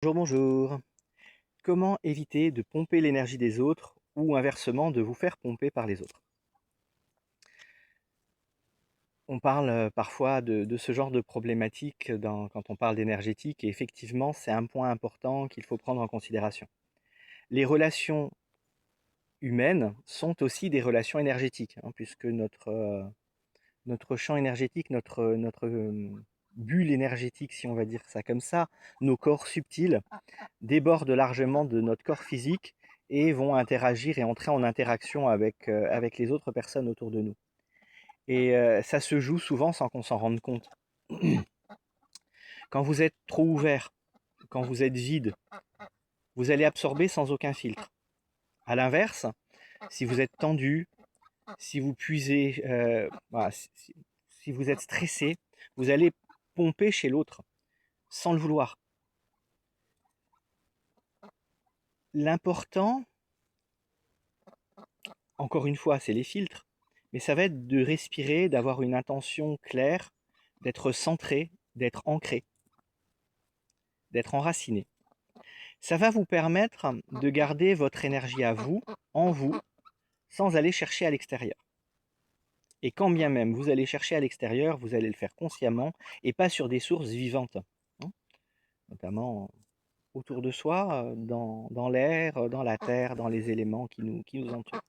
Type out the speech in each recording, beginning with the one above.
Bonjour, bonjour. Comment éviter de pomper l'énergie des autres ou inversement de vous faire pomper par les autres? On parle parfois de ce genre de problématique quand on parle d'énergétique et effectivement c'est un point important qu'il faut prendre en considération. Les relations humaines sont aussi des relations énergétiques, hein, puisque notre champ énergétique, notre bulle énergétique, si on va dire ça comme ça, nos corps subtils débordent largement de notre corps physique et vont interagir et entrer en interaction avec les autres personnes autour de nous. Et ça se joue souvent sans qu'on s'en rende compte. Quand vous êtes trop ouvert, quand vous êtes vide, vous allez absorber sans aucun filtre. À l'inverse, si vous êtes tendu, si vous puisez, voilà, si vous êtes stressé, vous allez pomper chez l'autre sans le vouloir. L'important, encore une fois, c'est les filtres, mais ça va être de respirer, d'avoir une intention claire, d'être centré, d'être ancré, d'être enraciné. Ça va vous permettre de garder votre énergie à vous, en vous, sans aller chercher à l'extérieur. Et quand bien même vous allez chercher à l'extérieur, vous allez le faire consciemment et pas sur des sources vivantes, hein, notamment autour de soi, dans l'air, dans la terre, dans les éléments qui nous entourent.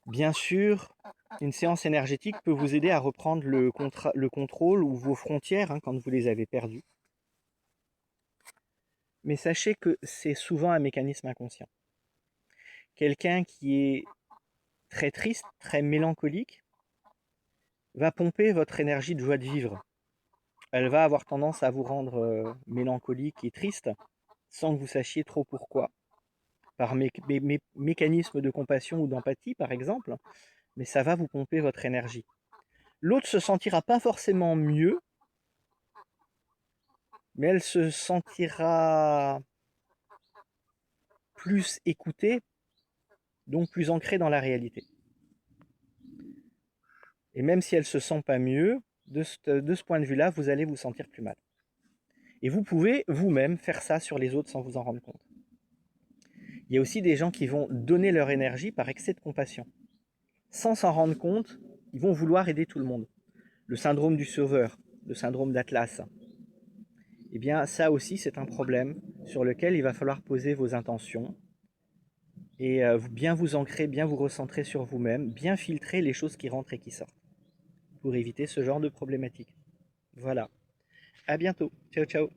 Bien sûr, une séance énergétique peut vous aider à reprendre le contrôle ou vos frontières, hein, quand vous les avez perdues. Mais sachez que c'est souvent un mécanisme inconscient. Quelqu'un qui est très triste, très mélancolique, va pomper votre énergie de joie de vivre. Elle va avoir tendance à vous rendre mélancolique et triste, sans que vous sachiez trop pourquoi. Par mécanisme de compassion ou d'empathie, par exemple, mais ça va vous pomper votre énergie. L'autre se sentira pas forcément mieux, mais elle se sentira plus écoutée, donc plus ancrée dans la réalité. Et même si elle se sent pas mieux, de ce point de vue-là, vous allez vous sentir plus mal. Et vous pouvez vous-même faire ça sur les autres sans vous en rendre compte. Il y a aussi des gens qui vont donner leur énergie par excès de compassion. Sans s'en rendre compte, ils vont vouloir aider tout le monde. Le syndrome du sauveur, le syndrome d'Atlas. Eh bien, ça aussi, c'est un problème sur lequel il va falloir poser vos intentions et bien vous ancrer, bien vous recentrer sur vous-même, bien filtrer les choses qui rentrent et qui sortent pour éviter ce genre de problématique. Voilà. À bientôt. Ciao, ciao.